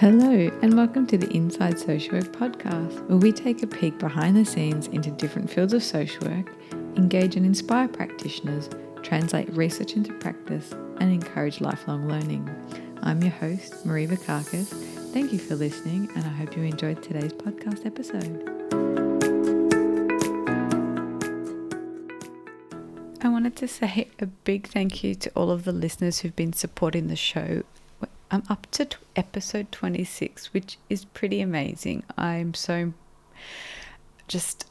Hello, and welcome to the Inside Social Work podcast, where we take a peek behind the scenes into different fields of social work, engage and inspire practitioners, translate research into practice, and encourage lifelong learning. I'm your host, Marie Vakakis. Thank you for listening, and I hope you enjoyed today's podcast episode. I wanted to say a big thank you to all of the listeners who've been supporting the show. I'm up to episode 26, which is pretty amazing. I'm so just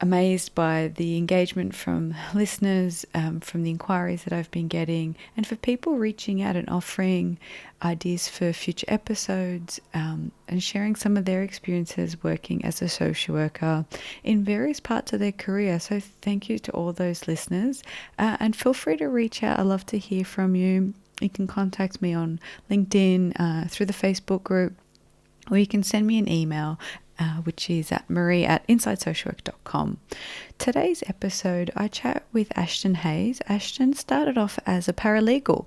amazed by the engagement from listeners, from the inquiries that I've been getting, and for people reaching out and offering ideas for future episodes, and sharing some of their experiences working as a social worker in various parts of their career. So thank you to all those listeners, and feel free to reach out. I'd love to hear from you. You can contact me on LinkedIn, through the Facebook group, or you can send me an email, which is at marie@insidesocialwork.com. Today's episode, I chat with Ashton Hayes. Ashton started off as a paralegal.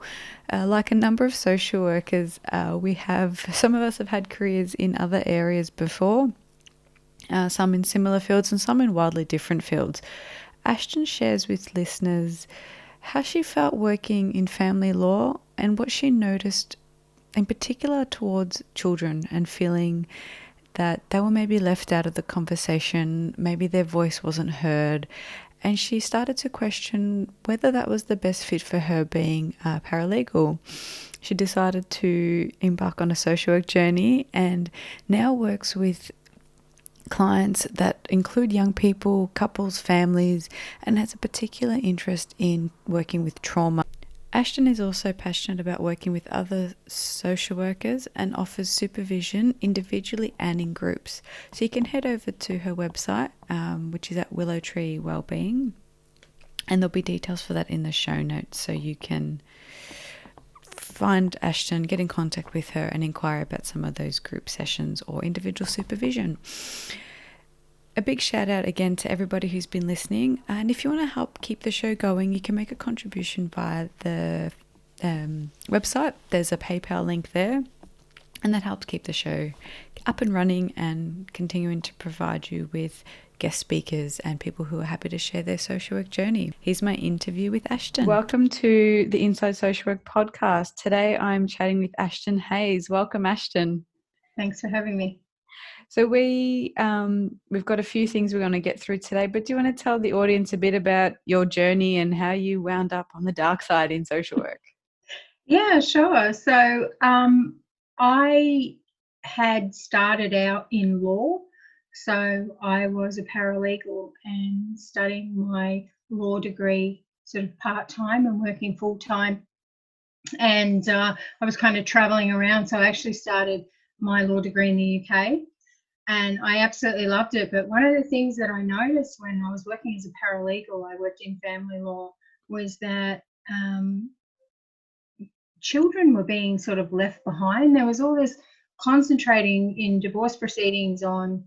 Like a number of social workers, some of us have had careers in other areas before, some in similar fields and some in wildly different fields. Ashton shares with listeners how she felt working in family law and what she noticed in particular towards children, and feeling that they were maybe left out of the conversation, maybe their voice wasn't heard, and she started to question whether that was the best fit for her being a paralegal. She decided to embark on a social work journey and now works with clients that include young people, couples, families, and has a particular interest in working with trauma. Ashton is also passionate about working with other social workers and offers supervision individually and in groups. So you can head over to her website, which is at Willow Tree Wellbeing, and there'll be details for that in the show notes, so you can find Ashton, get in contact with her and inquire about some of those group sessions or individual supervision. A big shout out again to everybody who's been listening, and if you want to help keep the show going, you can make a contribution via the website. There's a PayPal link there, and that helps keep the show up and running and continuing to provide you with guest speakers and people who are happy to share their social work journey. Here's my interview with Ashton. Welcome to the Inside Social Work podcast. Today I'm chatting with Ashton Hayes. Welcome, Ashton. Thanks for having me. So we've got a few things we're going to get through today, but do you want to tell the audience a bit about your journey and how you wound up on the dark side in social work? Yeah, sure. So I had started out in law. So I was a paralegal and studying my law degree sort of part-time and working full-time. And I was kind of traveling around. So I actually started my law degree in the UK. And I absolutely loved it. But one of the things that I noticed when I was working as a paralegal, I worked in family law, was that children were being sort of left behind. There was all this concentrating in divorce proceedings on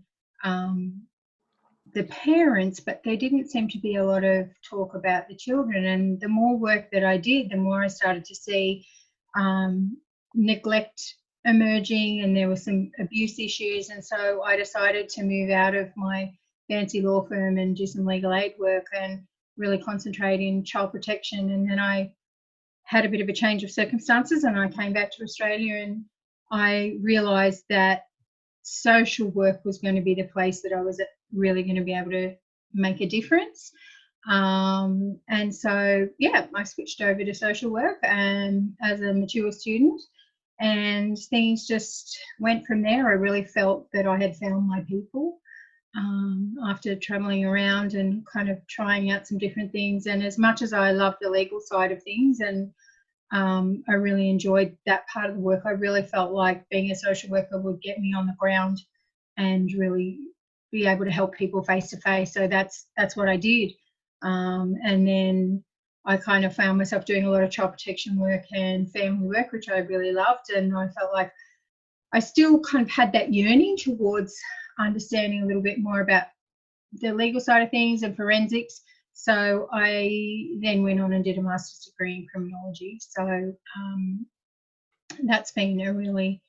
the parents, but there didn't seem to be a lot of talk about the children. And the more work that I did, the more I started to see neglect emerging, and there were some abuse issues. And so I decided to move out of my fancy law firm and do some legal aid work and really concentrate in child protection. And then I had a bit of a change of circumstances and I came back to Australia, and I realised that social work was going to be the place that I was really going to be able to make a difference. And so, yeah, I switched over to social work and as a mature student, and things just went from there. I really felt that I had found my people after traveling around and kind of trying out some different things. And as much as I love the legal side of things, and I really enjoyed that part of the work, I really felt like being a social worker would get me on the ground and really be able to help people face to face. So that's what I did. And then I kind of found myself doing a lot of child protection work and family work, which I really loved. And I felt like I still kind of had that yearning towards understanding a little bit more about the legal side of things and forensics. So I then went on and did a master's degree in criminology. So that's been a really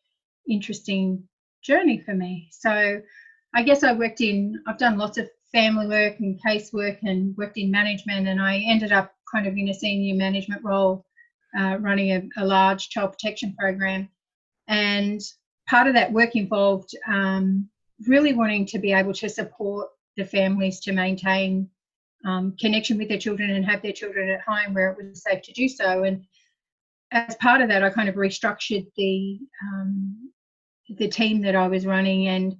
interesting journey for me. So I guess I've done lots of family work and casework and worked in management, and I ended up kind of in a senior management role, running a large child protection program. And part of that work involved really wanting to be able to support the families to maintain connection with their children and have their children at home where it was safe to do so. And as part of that, I kind of restructured the team that I was running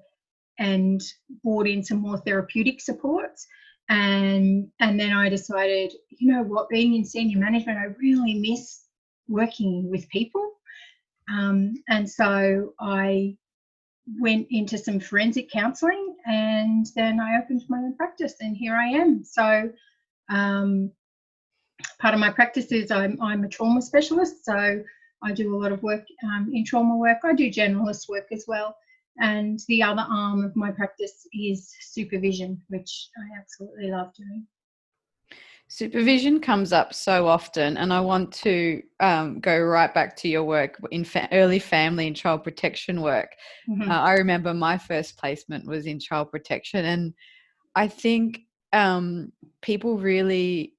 and brought in some more therapeutic supports. And then I decided, you know what, being in senior management, I really miss working with people. And so I went into some forensic counselling, and then I opened my own practice, and here I am. So part of my practice is I'm a trauma specialist, so I do a lot of work in trauma work. I do generalist work as well. And the other arm of my practice is supervision, which I absolutely love doing. Supervision comes up so often, and I want to go right back to your work in early family and child protection work. Mm-hmm. I remember my first placement was in child protection, and I think people really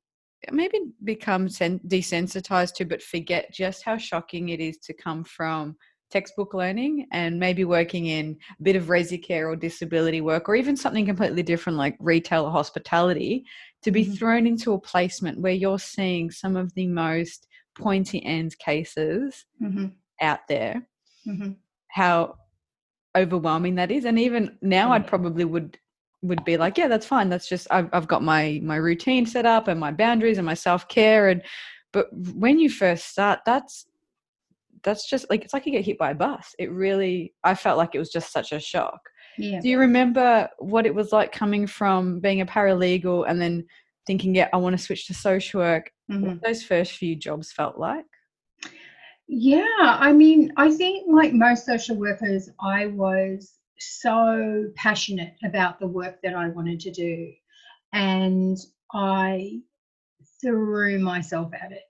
maybe become desensitized to, but forget just how shocking it is to come from textbook learning and maybe working in a bit of resi care or disability work, or even something completely different like retail or hospitality, to be thrown into a placement where you're seeing some of the most pointy end cases out there. How overwhelming that is. And even now I'd probably would be like, yeah, that's fine, that's just I've got my routine set up and my boundaries and my self-care. But when you first start, that's just like, it's like you get hit by a bus. I felt like it was just such a shock. Yeah. Do you remember what it was like coming from being a paralegal and then thinking, yeah, I want to switch to social work? What those first few jobs felt like? Yeah, I mean, I think like most social workers, I was so passionate about the work that I wanted to do, and I threw myself at it.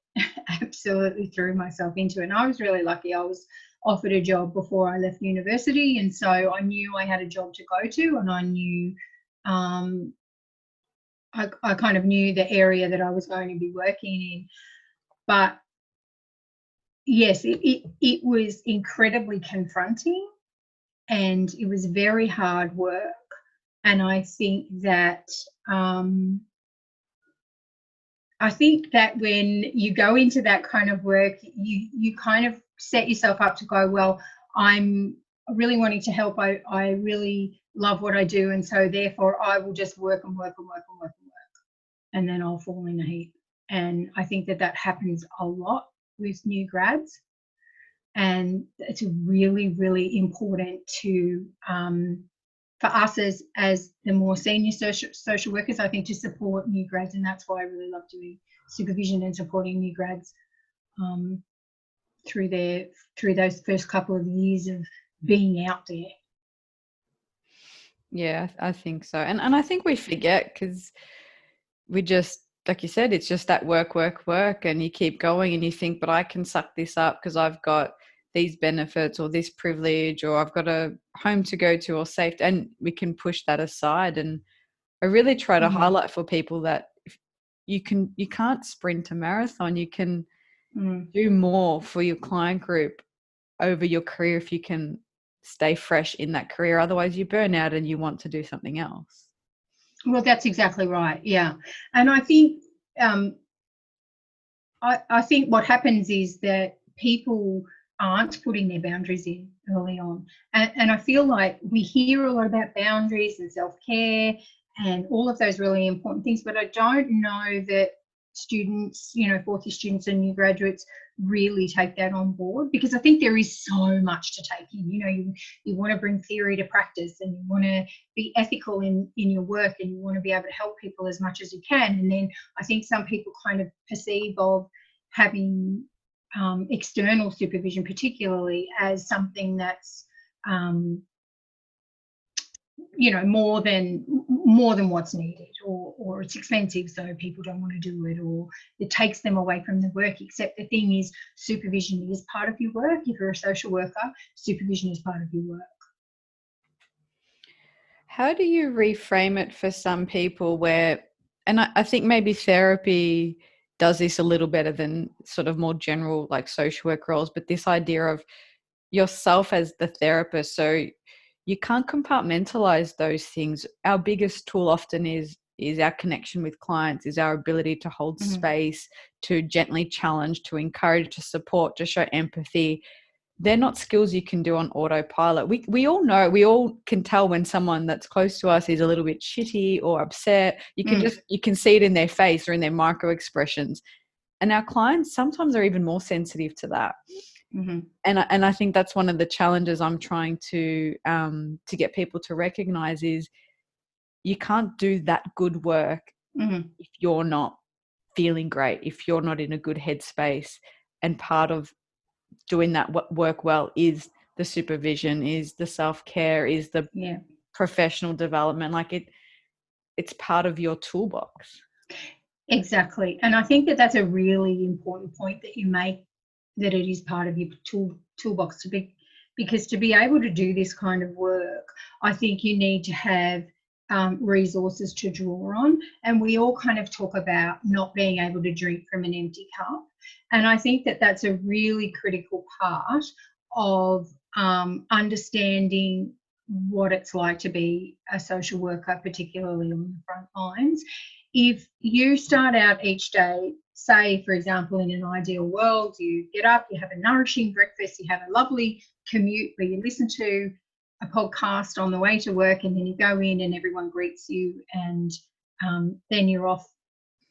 Absolutely threw myself into it. And I was really lucky. I was offered a job before I left university, and so I knew I had a job to go to, and I knew I kind of knew the area that I was going to be working in. But yes, it was incredibly confronting, and it was very hard work. And I think that when you go into that kind of work, you kind of set yourself up to go, well, I'm really wanting to help. I really love what I do, and so therefore I will just work and work and work and work and work, and then I'll fall in a heap. And I think that happens a lot with new grads, and it's really, really important to for us as the more senior social workers, I think, to support new grads. And that's why I really love doing supervision and supporting new grads through those first couple of years of being out there. Yeah, I think so. And I think we forget, because we just, like you said, it's just that work, and you keep going and you think, but I can suck this up because I've got these benefits or this privilege, or I've got a home to go to or safe, and we can push that aside. And I really try to highlight for people that you can't sprint a marathon. You can do more for your client group over your career if you can stay fresh in that career. Otherwise you burn out and you want to do something else. Well, that's exactly right. Yeah. And I think I think what happens is that people aren't putting their boundaries in early on. And I feel like we hear a lot about boundaries and self-care and all of those really important things, but I don't know that students, fourth year students and new graduates really take that on board, because I think there is so much to take in. You want to bring theory to practice, and you want to be ethical in your work, and you want to be able to help people as much as you can. And then I think some people kind of perceive of having external supervision particularly as something that's more than what's needed, or it's expensive, so people don't want to do it, or it takes them away from the work. Except the thing is, supervision is part of your work. If you're a social worker, supervision is part of your work. How do you reframe it for some people where, and I think maybe therapy does this a little better than sort of more general like social work roles, but this idea of yourself as the therapist, so you can't compartmentalize those things. Our biggest tool often is our connection with clients, is our ability to hold space, to gently challenge, to encourage, to support, to show empathy. They're not skills you can do on autopilot. We all know, we all can tell when someone that's close to us is a little bit shitty or upset. You can see it in their face or in their micro expressions. And our clients sometimes are even more sensitive to that. And I think that's one of the challenges I'm trying to get people to recognize is you can't do that good work if you're not feeling great, if you're not in a good headspace. And part of doing that work well is the supervision, is the self-care, is the professional development. Like it's part of your toolbox. Exactly. And I think that that's a really important point that you make, that it is part of your toolbox, because to be able to do this kind of work, I think you need to have resources to draw on. And we all kind of talk about not being able to drink from an empty cup. And I think that that's a really critical part of understanding what it's like to be a social worker, particularly on the front lines. If you start out each day, say, for example, in an ideal world, you get up, you have a nourishing breakfast, you have a lovely commute where you listen to a podcast on the way to work, and then you go in and everyone greets you, and then you're off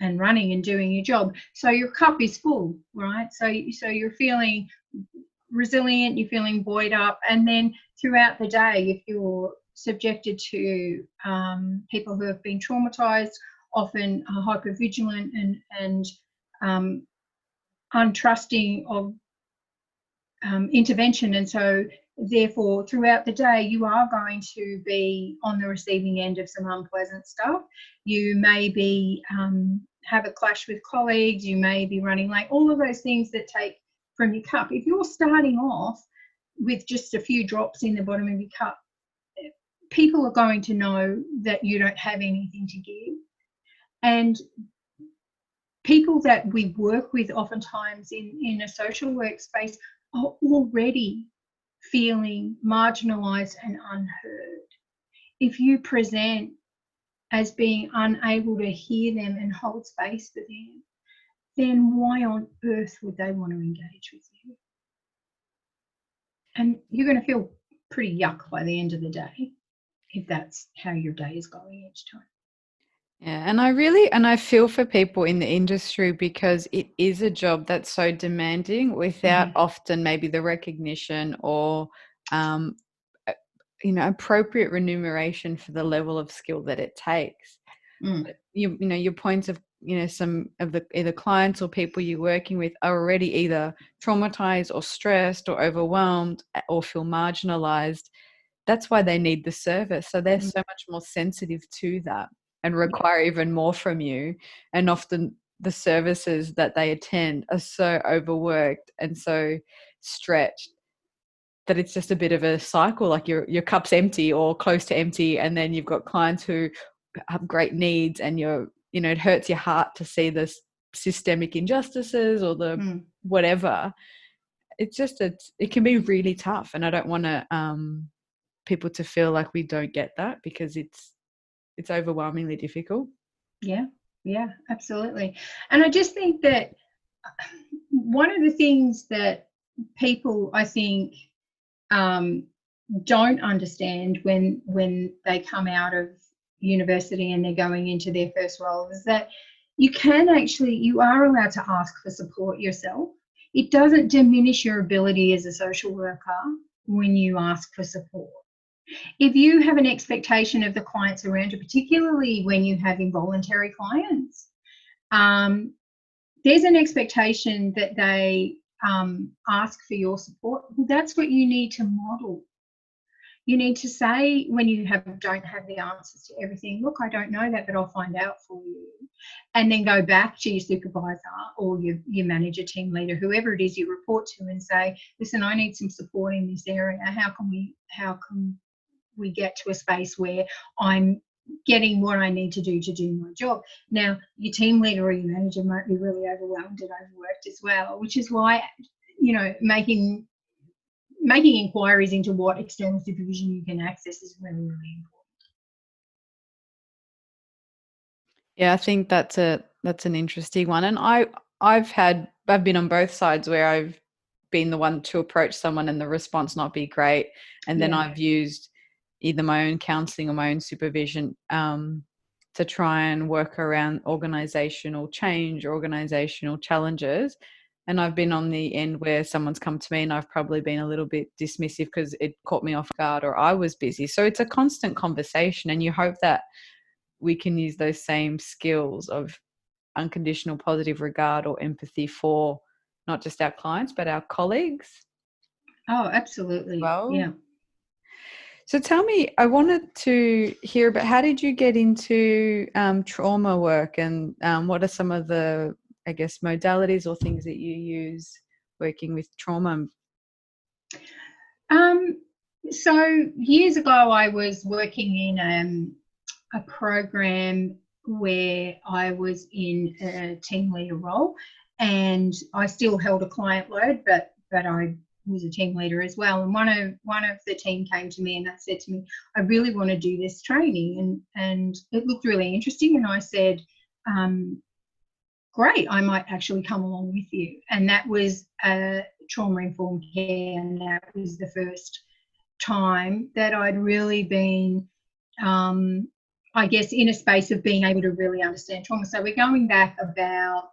and running and doing your job. So your cup is full, right? So you're feeling resilient, you're feeling buoyed up, and then throughout the day, if you're subjected to people who have been traumatized, often are hypervigilant and untrusting of intervention, and so therefore throughout the day you are going to be on the receiving end of some unpleasant stuff. You may be have a clash with colleagues, you may be running late, all of those things that take from your cup. If you're starting off with just a few drops in the bottom of your cup, people are going to know that you don't have anything to give. And people that we work with oftentimes in a social workspace are already feeling marginalised and unheard. If you present as being unable to hear them and hold space for them, then why on earth would they want to engage with you? And you're going to feel pretty yuck by the end of the day if that's how your day is going each time. Yeah, and I feel for people in the industry, because it is a job that's so demanding without often maybe the recognition or appropriate remuneration for the level of skill that it takes. Your points of some of the either clients or people you're working with are already either traumatized or stressed or overwhelmed or feel marginalized. That's why they need the service. So they're so much more sensitive to that and require even more from you. And often the services that they attend are so overworked and so stretched that it's just a bit of a cycle. Like your cup's empty or close to empty, and then you've got clients who have great needs, and it hurts your heart to see the systemic injustices or the whatever. It's just it can be really tough, and I don't want to people to feel like we don't get that, because it's overwhelmingly difficult. Yeah, absolutely. And I just think that one of the things that people, I think, don't understand when they come out of university and they're going into their first role is that you are allowed to ask for support yourself. It doesn't diminish your ability as a social worker when you ask for support. If you have an expectation of the clients around you, particularly when you have involuntary clients, there's an expectation that they ask for your support. That's what you need to model. You need to say when you don't have the answers to everything, look, I don't know that, but I'll find out for you. And then go back to your supervisor or your manager, team leader, whoever it is you report to, and say, listen, I need some support in this area. How can we get to a space where I'm getting what I need to do my job? Now, your team leader or your manager might be really overwhelmed and overworked as well, which is why, making inquiries into what external supervision you can access is really, really important. Yeah, I think that's an interesting one. And I've been on both sides where I've been the one to approach someone and the response not be great. And then I've used either my own counselling or my own supervision to try and work around organisational change, organisational challenges. And I've been on the end where someone's come to me and I've probably been a little bit dismissive because it caught me off guard or I was busy. So it's a constant conversation, and you hope that we can use those same skills of unconditional positive regard or empathy for not just our clients, but our colleagues. Oh, absolutely. Well, yeah. So tell me, I wanted to hear about how did you get into trauma work, and what are some of the, I guess, modalities or things that you use working with trauma? So years ago, I was working in a program where I was in a team leader role, and I still held a client load, but I was a team leader as well. And one of the team came to me and that said to me, I really want to do this training, and it looked really interesting. And I said, great, I might actually come along with you. And that was trauma-informed care, and that was the first time that I'd really been, I guess, in a space of being able to really understand trauma. So we're going back about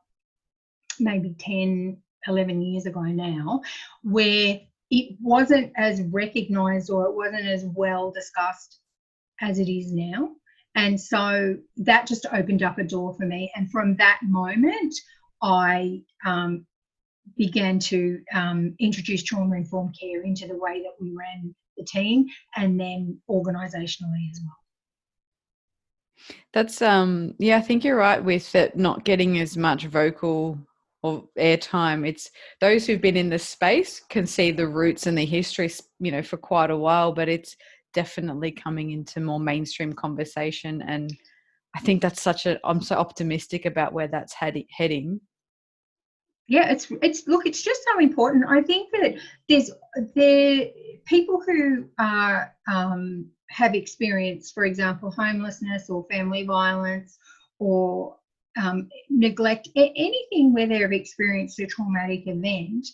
maybe 10, 11 years ago now, where it wasn't as recognised or it wasn't as well discussed as it is now. And so that just opened up a door for me. And from that moment, I began to introduce trauma-informed care into the way that we ran the team, and then organisationally as well. That's I think you're right with it not getting as much vocal or airtime. It's those who've been in the space can see the roots and the history, for quite a while, but it's definitely coming into more mainstream conversation. And I think that's I'm so optimistic about where that's heading. Yeah, it's just so important. I think that there people who are have experienced, for example, homelessness or family violence or neglect, anything where they've experienced a traumatic event.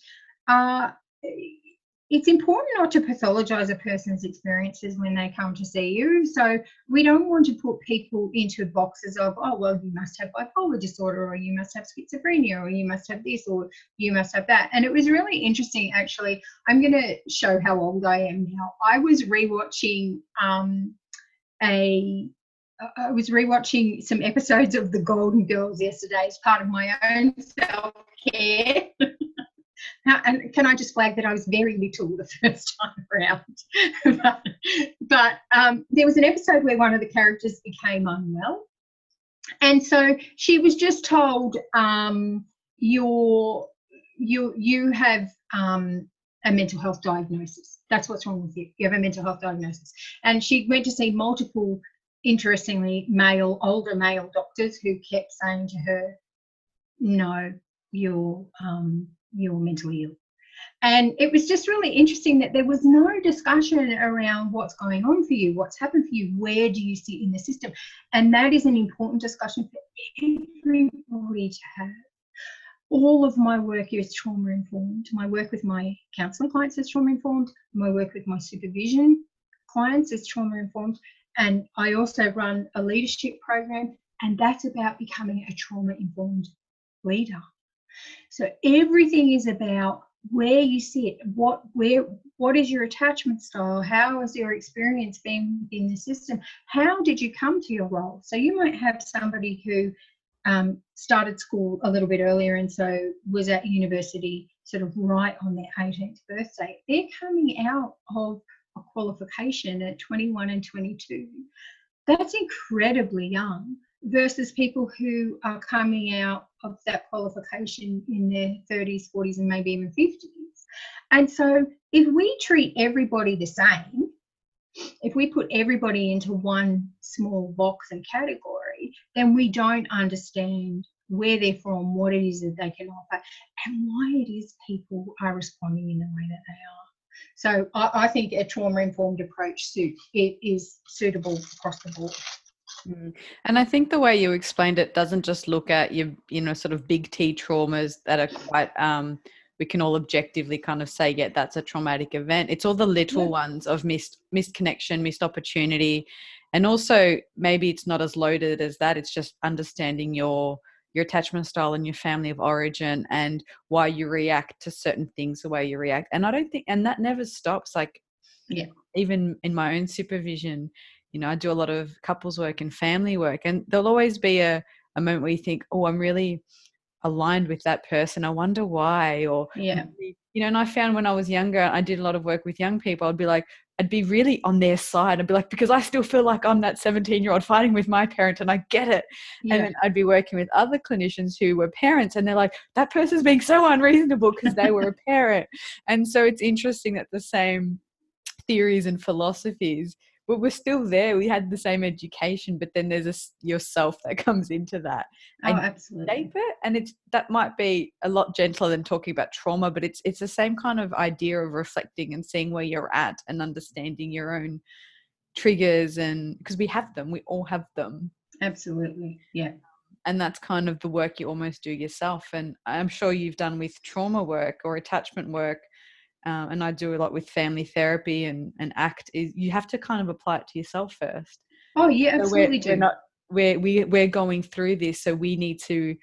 It's important not to pathologise a person's experiences when they come to see you. So we don't want to put people into boxes of, oh, well, you must have bipolar disorder, or you must have schizophrenia, or you must have this, or you must have that. And it was really interesting, actually. I'm going to show how old I am now. I was rewatching some episodes of The Golden Girls yesterday as part of my own self-care. And can I just flag that I was very little the first time around? but there was an episode where one of the characters became unwell. And so she was just told, you have a mental health diagnosis. That's what's wrong with you. You have a mental health diagnosis. And she went to see multiple, interestingly, older male doctors who kept saying to her, no, you're mentally ill. And it was just really interesting that there was no discussion around what's going on for you, what's happened for you, where do you sit in the system. And that is an important discussion for everybody to have. All of my work is trauma-informed. My work with my counselling clients is trauma-informed. My work with my supervision clients is trauma-informed. And I also run a leadership program, and that's about becoming a trauma-informed leader. So everything is about where you sit, what is your attachment style, how has your experience been in the system, how did you come to your role. So you might have somebody who started school a little bit earlier and so was at university sort of right on their 18th birthday. They're coming out of a qualification at 21 and 22. That's incredibly young versus people who are coming out of that qualification in their 30s, 40s, and maybe even 50s. And so if we treat everybody the same, if we put everybody into one small box and category, then we don't understand where they're from, what it is that they can offer, and why it is people are responding in the way that they are. So I think a trauma-informed approach is suitable across the board. And I think the way you explained it doesn't just look at your, sort of big T traumas that are quite, we can all objectively kind of say, yeah, that's a traumatic event. It's all the little ones of missed connection, missed opportunity. And also maybe it's not as loaded as that. It's just understanding your attachment style and your family of origin and why you react to certain things the way you react. And I don't think, and that never stops. Like, even in my own supervision, I do a lot of couples work and family work, and there'll always be a moment where you think, oh, I'm really aligned with that person. I wonder why. Or, and I found when I was younger, I did a lot of work with young people. I'd be really on their side. I'd be like, because I still feel like I'm that 17-year-old fighting with my parent and I get it. And then I'd be working with other clinicians who were parents and they're like, that person's being so unreasonable because they were a parent. And so it's interesting that the same theories and philosophies, but we're still there. We had the same education, but then there's yourself that comes into that. And absolutely. Shape it, and that might be a lot gentler than talking about trauma, but it's the same kind of idea of reflecting and seeing where you're at and understanding your own triggers, and because we all have them. Absolutely, yeah. And that's kind of the work you almost do yourself. And I'm sure you've done with trauma work or attachment work. And I do a lot with family therapy and ACT, is you have to kind of apply it to yourself first. Oh yeah, absolutely. We're going through this, so we need to,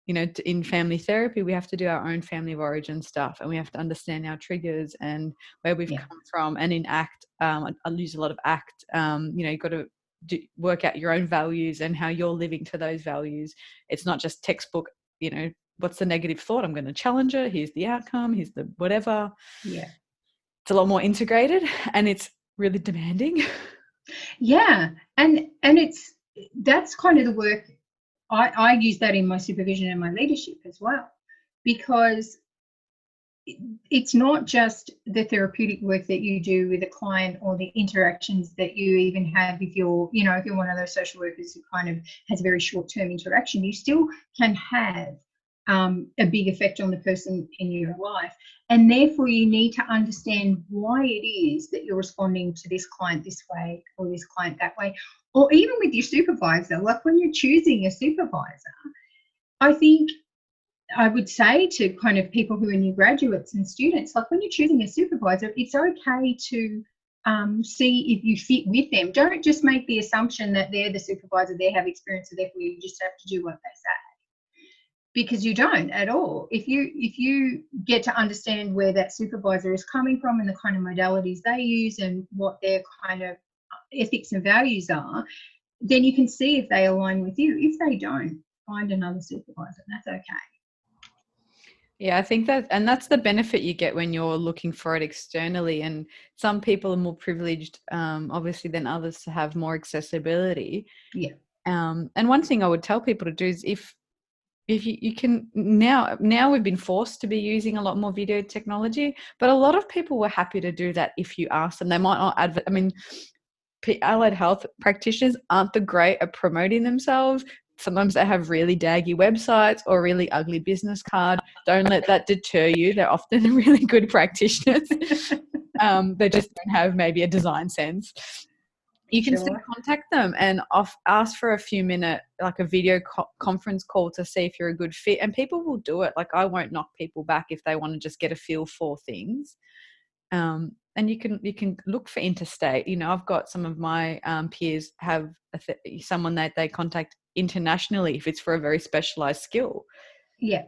in family therapy, we have to do our own family of origin stuff, and we have to understand our triggers and where we've come from. And in ACT, I use a lot of ACT. You've got to work out your own values and how you're living to those values. It's not just textbook, what's the negative thought? I'm going to challenge it. Here's the outcome. Here's the whatever. Yeah. It's a lot more integrated and it's really demanding. Yeah. And that's kind of the work. I use that in my supervision and my leadership as well, because it's not just the therapeutic work that you do with a client or the interactions that you even have if you're one of those social workers who kind of has a very short-term interaction. You still can have a big effect on the person in your life, and therefore you need to understand why it is that you're responding to this client this way or this client that way, or even with your supervisor. Like when you're choosing a supervisor, I think I would say to kind of people who are new graduates and students, like when you're choosing a supervisor, it's okay to see if you fit with them. Don't just make the assumption that they're the supervisor, they have experience, so therefore you just have to do what they say, because you don't at all. If you get to understand where that supervisor is coming from and the kind of modalities they use and what their kind of ethics and values are, then you can see if they align with you. If they don't, find another supervisor. That's okay. Yeah, I think that's the benefit you get when you're looking for it externally. And some people are more privileged, obviously, than others to have more accessibility. Yeah. And one thing I would tell people to do is if you can, now we've been forced to be using a lot more video technology, but a lot of people were happy to do that if you ask them. They might not allied health practitioners aren't the great at promoting themselves. Sometimes they have really daggy websites or really ugly business cards. Don't let that deter you. They're often really good practitioners. They just don't have maybe a design sense. You can still contact them and ask for a few minute, like a video conference call to see if you're a good fit. And people will do it. Like I won't knock people back if they want to just get a feel for things. And you can look for interstate. I've got some of my peers have someone that they contact internationally if it's for a very specialized skill. Yeah,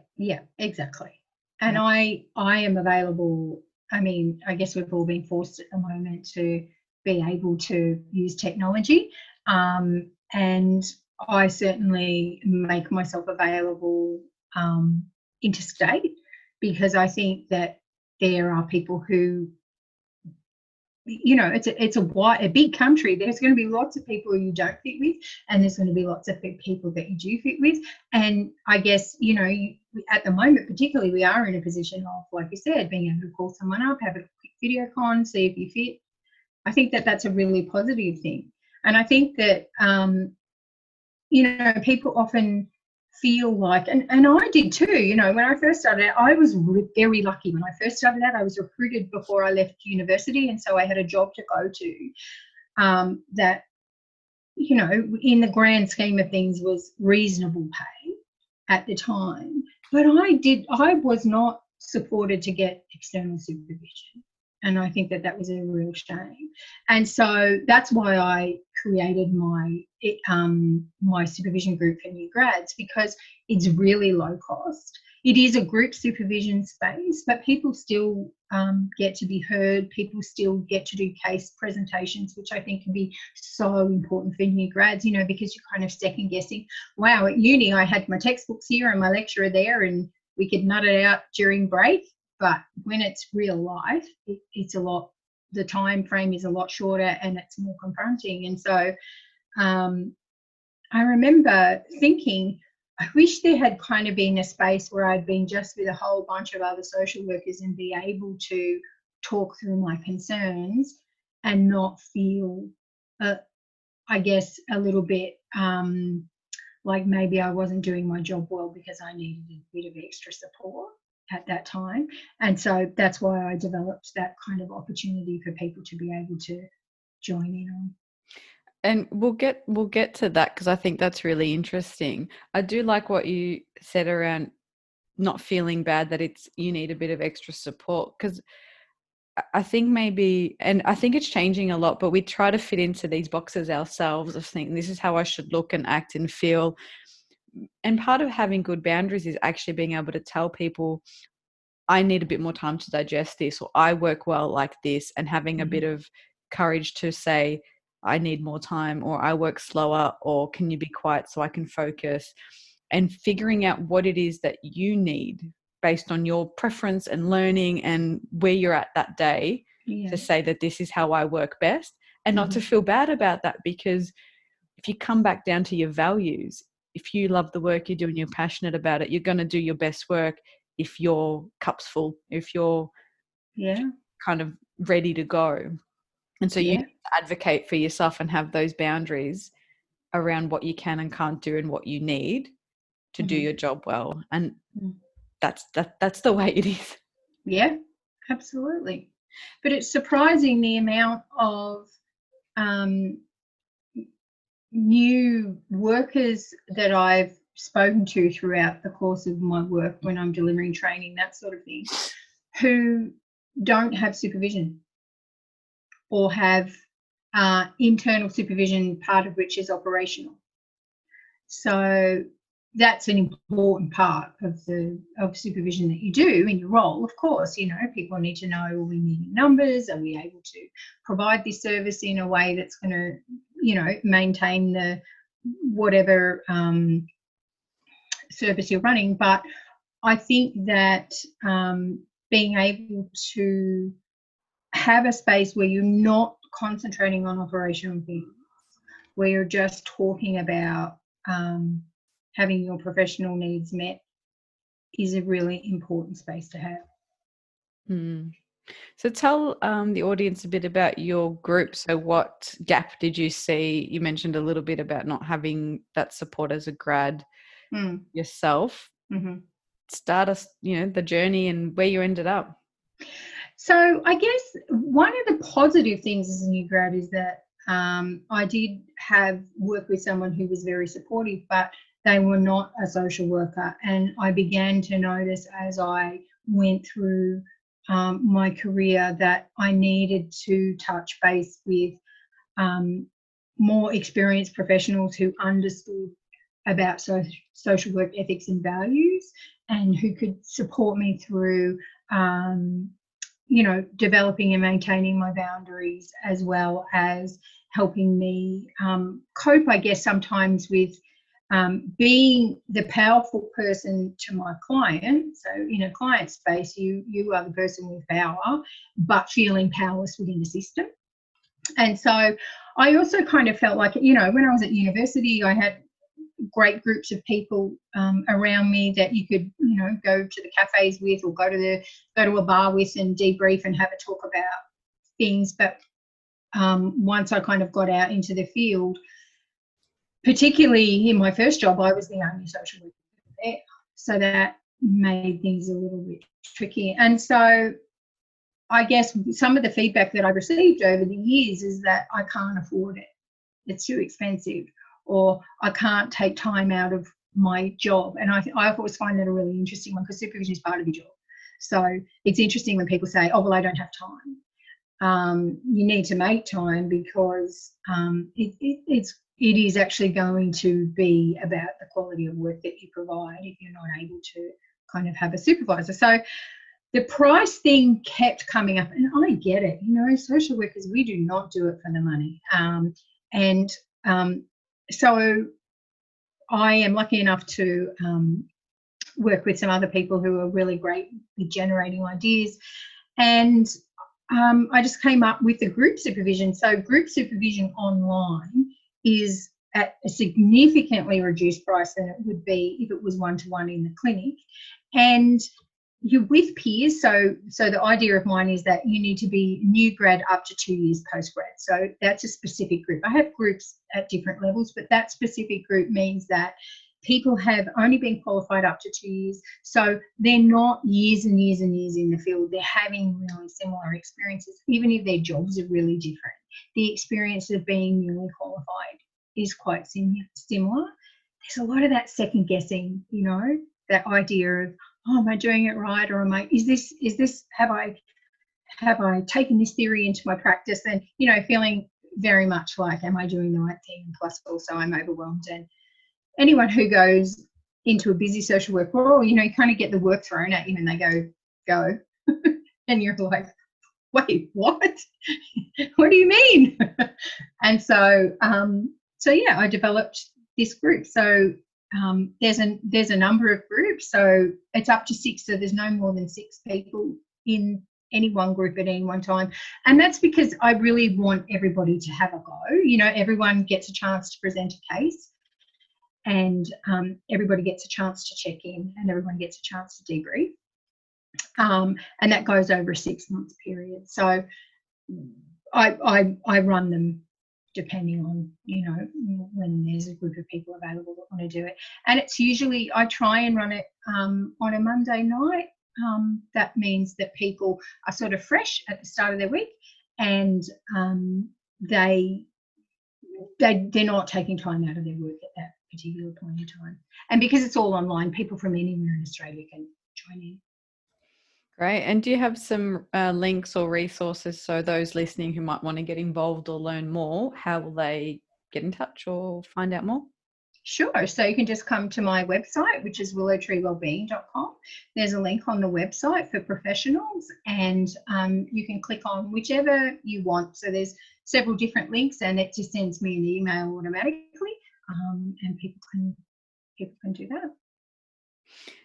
exactly. And I am available. I mean, I guess we've all been forced at the moment to be able to use technology. And I certainly make myself available interstate, because I think that there are people who you know, it's a big country. There's going to be lots of people you don't fit with, and there's going to be lots of people that you do fit with. And I guess, you know, at the moment, particularly, we are in a position of, like you said, being able to call someone up, have a quick video con, see if you fit. I think that that's a really positive thing. And I think that, you know, people often feel like, and I did too, you know, when I first started out, I was very lucky. When I first started out, I was recruited before I left university, and so I had a job to go to that, you know, in the grand scheme of things was reasonable pay at the time. But I was not supported to get external supervision. And I think that that was a real shame. And so that's why I created my my supervision group for new grads, because it's really low cost. It is a group supervision space, but people still get to be heard. People still get to do case presentations, which I think can be so important for new grads, you know, because you're kind of second guessing. Wow, at uni I had my textbooks here and my lecturer there, and we could nut it out during break. But when it's real life, it's a lot, the time frame is a lot shorter and it's more confronting. And so I remember thinking, I wish there had kind of been a space where I'd been just with a whole bunch of other social workers and be able to talk through my concerns and not feel, I guess, a little bit like maybe I wasn't doing my job well because I needed a bit of extra support at that time. And so that's why I developed that kind of opportunity for people to be able to join in on. And we'll get to that, because I think that's really interesting. I do like what you said around not feeling bad that you need a bit of extra support, because I think maybe, and I think it's changing a lot, but we try to fit into these boxes ourselves of thinking this is how I should look and act and feel. And part of having good boundaries is actually being able to tell people, I need a bit more time to digest this, or I work well like this, and having a bit of courage to say, I need more time, or I work slower, or can you be quiet so I can focus, and figuring out what it is that you need based on your preference and learning and where you're at that day, to say that this is how I work best, and not to feel bad about that. Because if you come back down to your values, if you love the work you do and you're passionate about it, you're going to do your best work if your cup's full, if you're kind of ready to go. And so you advocate for yourself and have those boundaries around what you can and can't do and what you need to do your job well. And that's the way it is. Yeah, absolutely. But it's surprising the amount of new workers that I've spoken to throughout the course of my work when I'm delivering training, that sort of thing, who don't have supervision or have internal supervision, part of which is operational. So that's an important part of supervision that you do in your role. Of course, you know, people need to know, are we meeting numbers? Are we able to provide this service in a way that's going to, you know, maintain the whatever service you're running? But I think that being able to have a space where you're not concentrating on operational things, where you're just talking about having your professional needs met, is a really important space to have. So tell the audience a bit about your group. So what gap did you see? You mentioned a little bit about not having that support as a grad yourself. Start us, you know, the journey and where you ended up. So I guess one of the positive things as a new grad is that I did have work with someone who was very supportive, but they were not a social worker. And I began to notice as I went through my career that I needed to touch base with more experienced professionals who understood about social work ethics and values, and who could support me through you know, developing and maintaining my boundaries, as well as helping me cope, I guess, sometimes with being the powerful person to my client. So in a client space, you are the person with power, but feeling powerless within the system. And so I also kind of felt like, when I was at university, I had great groups of people around me that you could, go to the cafes with, or go to a bar with and debrief and have a talk about things. But once I kind of got out into the field, particularly in my first job, I was the only social worker there. So that made things a little bit tricky. And so I guess some of the feedback that I received over the years is that I can't afford it. It's too expensive, or I can't take time out of my job. And I always find that a really interesting one, because supervision is part of your job. So it's interesting when people say, oh, well, I don't have time. You need to make time, because it is actually going to be about the quality of work that you provide if you're not able to kind of have a supervisor. So the price thing kept coming up, and I get it. Social workers, we do not do it for the money. So I am lucky enough to work with some other people who are really great with generating ideas. And I just came up with the group supervision. So group supervision online is at a significantly reduced price than it would be if it was one-to-one in the clinic. And you're with peers. So the idea of mine is that you need to be new grad up to 2 years post-grad. So that's a specific group. I have groups at different levels, but that specific group means that people have only been qualified up to 2 years. So they're not years and years and years in the field. They're having really similar experiences, even if their jobs are really different. The experience of being newly qualified is quite similar. There's a lot of that second guessing, that idea of, oh, am I doing it right? Or have I taken this theory into my practice? And, feeling very much like, am I doing the right thing? Plus also I'm overwhelmed. And anyone who goes into a busy social work role, you kind of get the work thrown at you and they go, and you're like, wait, what? What do you mean? And so yeah, I developed this group. So there's a number of groups, so it's up to 6, so there's no more than 6 people in any one group at any one time. And that's because I really want everybody to have a go. Everyone gets a chance to present a case, and everybody gets a chance to check in, and everyone gets a chance to debrief. And that goes over a 6-month period. So I run them depending on, when there's a group of people available that want to do it. And it's usually, I try and run it on a Monday night. That means that people are sort of fresh at the start of their week, and they're not taking time out of their work at that particular point in time. And because it's all online, people from anywhere in Australia can join in. Great. And do you have some links or resources, so those listening who might want to get involved or learn more, how will they get in touch or find out more? Sure. So you can just come to my website, which is willowtreewellbeing.com. There's a link on the website for professionals, and you can click on whichever you want. So there's several different links, and it just sends me an email automatically, and people can do that.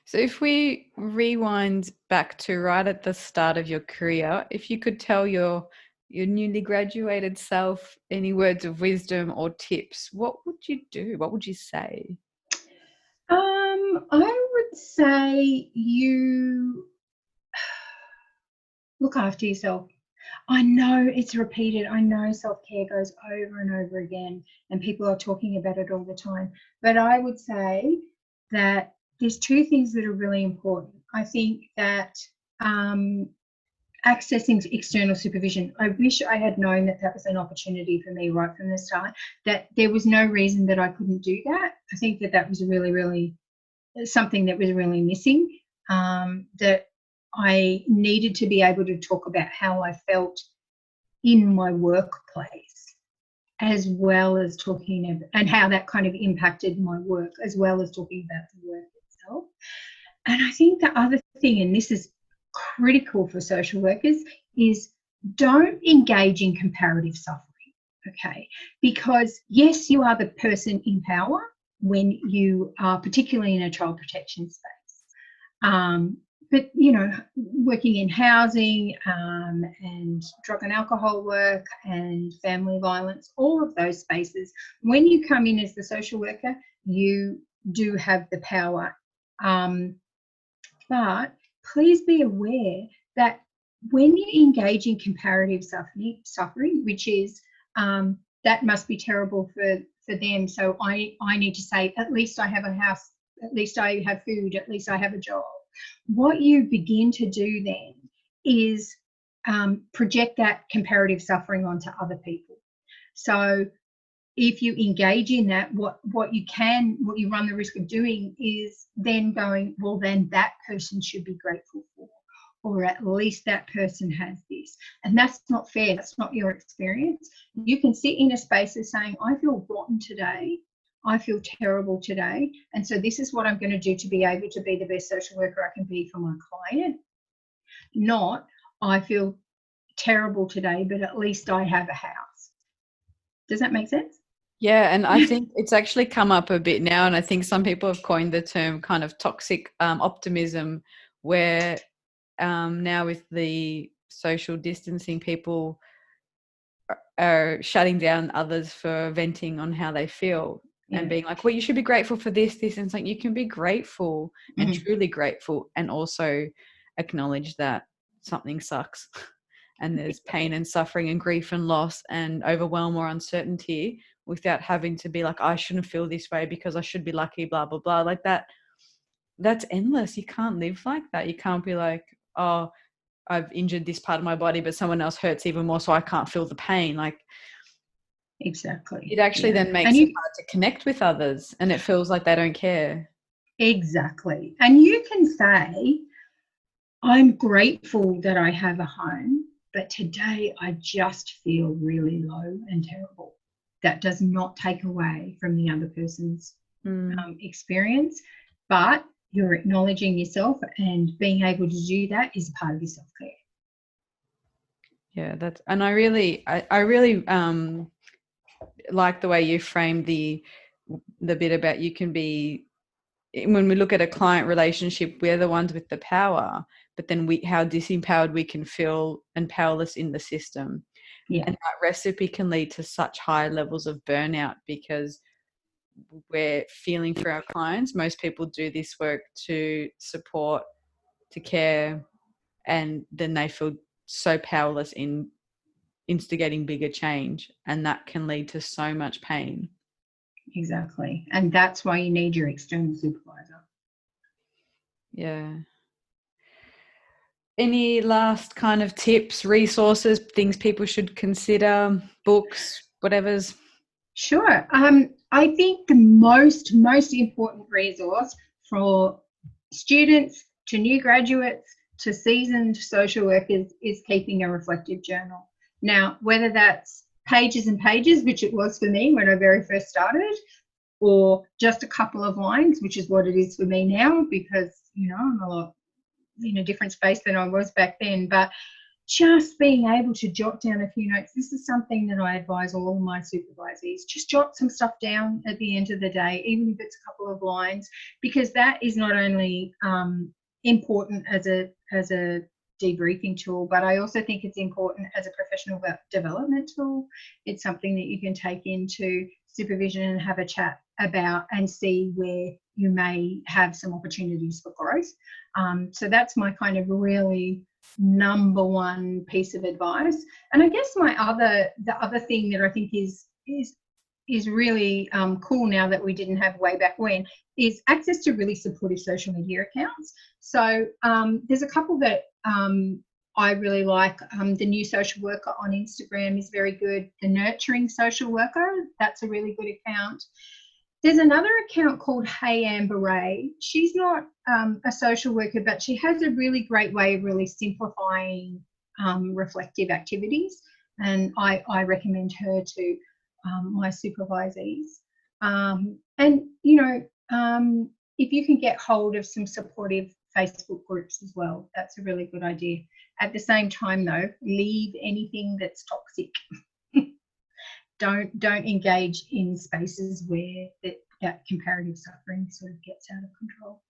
So if we rewind back to right at the start of your career, if you could tell your newly graduated self any words of wisdom or tips, what would you do? What would you say? I would say you look after yourself. I know it's repeated. I know self-care goes over and over again, and people are talking about it all the time. But I would say that there's 2 things that are really important. I think that accessing external supervision, I wish I had known that was an opportunity for me right from the start, that there was no reason that I couldn't do that. I think that was really, really something that was really missing, that I needed to be able to talk about how I felt in my workplace, as well as talking about, and how that kind of impacted my work, as well as talking about the work itself. And I think the other thing, and this is critical for social workers, is don't engage in comparative suffering, okay? Because yes, you are the person in power when you are particularly in a child protection space. but working in housing and drug and alcohol work and family violence, all of those spaces, when you come in as the social worker, you do have the power. But please be aware that when you engage in comparative suffering, which is that must be terrible for them. So I need to say, at least I have a house, at least I have food, at least I have a job. What you begin to do then is project that comparative suffering onto other people. So if you engage in that, what you run the risk of doing is then going, well, then that person should be grateful for, or at least that person has this. And that's not fair. That's not your experience. You can sit in a space of saying, I feel rotten today. I feel terrible today. And so this is what I'm going to do to be able to be the best social worker I can be for my client. Not, I feel terrible today, but at least I have a house. Does that make sense? Yeah, and I think it's actually come up a bit now, and I think some people have coined the term kind of toxic optimism, where now with the social distancing, people are shutting down others for venting on how they feel and being like, well, you should be grateful for this. And it's like, you can be grateful and truly grateful and also acknowledge that something sucks and there's pain and suffering and grief and loss and overwhelm or uncertainty without having to be like, I shouldn't feel this way because I should be lucky, blah, blah, blah. Like that's endless. You can't live like that. You can't be like, oh, I've injured this part of my body, but someone else hurts even more, so I can't feel the pain. Like, exactly. it actually then makes it hard to connect with others, and it feels like they don't care. Exactly. And you can say, I'm grateful that I have a home, but today I just feel really low and terrible. That does not take away from the other person's experience, but you're acknowledging yourself, and being able to do that is part of your self-care. Yeah, and I really like the way you framed the bit about you can be, when we look at a client relationship, we're the ones with the power, but then how disempowered we can feel and powerless in the system. Yeah. And that recipe can lead to such high levels of burnout because we're feeling for our clients. Most people do this work to support, to care, and then they feel so powerless in instigating bigger change, and that can lead to so much pain. Exactly. And that's why you need your external supervisor. Yeah. Any last kind of tips, resources, things people should consider, books, whatever's? Sure. I think the most important resource for students to new graduates to seasoned social workers is keeping a reflective journal. Now, whether that's pages and pages, which it was for me when I very first started, or just a couple of lines, which is what it is for me now, because, I'm a lot in a different space than I was back then. But just being able to jot down a few notes. This is something that I advise all of my supervisees. Just jot some stuff down at the end of the day, even if it's a couple of lines, because that is not only important as a debriefing tool, but I also think it's important as a professional development tool. It's something that you can take into supervision and have a chat about and see where you may have some opportunities for growth. So that's my kind of really number one piece of advice. And I guess the other thing that I think is really cool now that we didn't have way back when is access to really supportive social media accounts. So there's a couple that I really like. The New Social Worker on Instagram is very good. The Nurturing Social Worker, that's a really good account. There's another account called Hey Amber Ray. She's not a social worker, but she has a really great way of really simplifying reflective activities. And I recommend her to my supervisees. If you can get hold of some supportive Facebook groups as well, that's a really good idea. At the same time, though, leave anything that's toxic. Don't engage in spaces where that comparative suffering sort of gets out of control.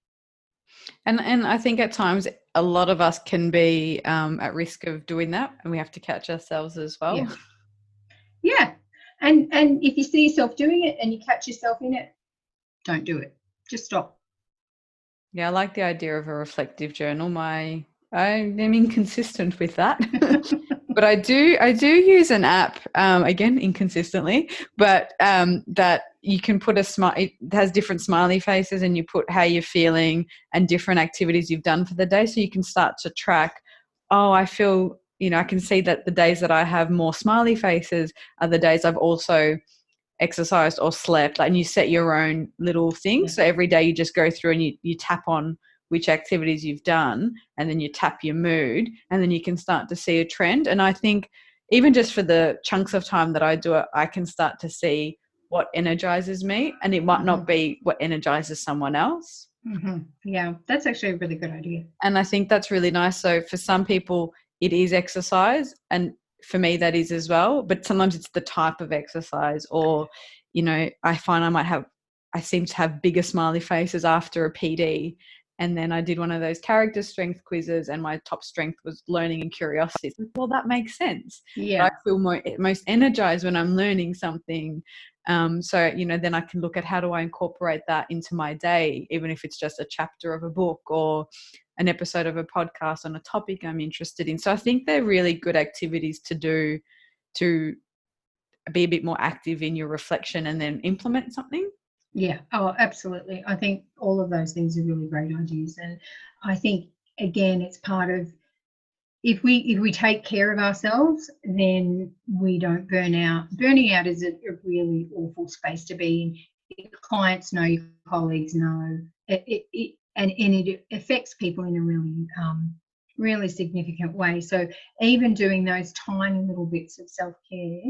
And I think at times a lot of us can be at risk of doing that, and we have to catch ourselves as well. Yeah. Yeah. And if you see yourself doing it and you catch yourself in it, don't do it. Just stop. Yeah, I like the idea of a reflective journal. I am inconsistent with that. But I do use an app, again, inconsistently, but that you can put it has different smiley faces, and you put how you're feeling and different activities you've done for the day. So you can start to track, oh, I feel, I can see that the days that I have more smiley faces are the days I've also exercised or slept, and you set your own little things. So every day you just go through and you tap on which activities you've done, and then you tap your mood, and then you can start to see a trend. And I think even just for the chunks of time that I do it, I can start to see what energizes me, and it might not be what energizes someone else. Yeah, that's actually a really good idea. And I think that's really nice. So for some people it is exercise, and for me that is as well, but sometimes it's the type of exercise, or I find I seem to have bigger smiley faces after a PD, and then I did one of those character strength quizzes, and my top strength was learning and curiosity. Well, that makes sense. Yeah. I feel most energized when I'm learning something. So then I can look at how do I incorporate that into my day, even if it's just a chapter of a book or an episode of a podcast on a topic I'm interested in. So I think they're really good activities to do to be a bit more active in your reflection and then implement something. Yeah. Oh, absolutely. I think all of those things are really great ideas. And I think, again, it's part of, if we take care of ourselves, then we don't burn out. Burning out is a really awful space to be in. Your clients know, your colleagues know, and it affects people in a really significant way. So even doing those tiny little bits of self-care,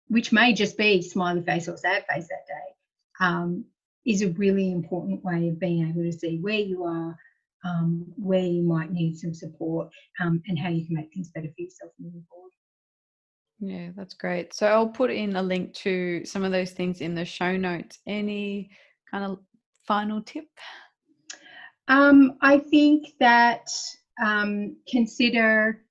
which may just be smiley face or sad face that day, is a really important way of being able to see where you are, where you might need some support, and how you can make things better for yourself moving forward. Yeah, that's great. So I'll put in a link to some of those things in the show notes. Any kind of final tip? I think that consider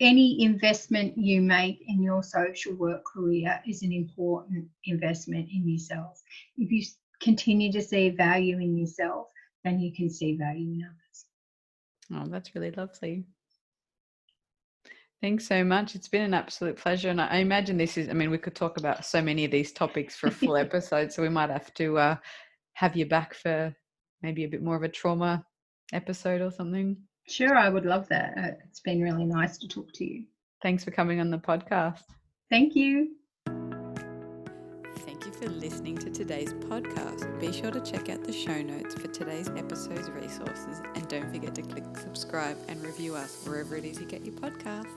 any investment you make in your social work career is an important investment in yourself. If you continue to see value in yourself, then you can see value in others. Oh, that's really lovely. Thanks so much. It's been an absolute pleasure. And I imagine we could talk about so many of these topics for a full episode. So we might have to have you back for maybe a bit more of a trauma episode or something. Sure, I would love that. It's been really nice to talk to you. Thanks for coming on the podcast. Thank you. Thank you for listening to today's podcast. Be sure to check out the show notes for today's episode's resources, and don't forget to click subscribe and review us wherever it is you get your podcasts.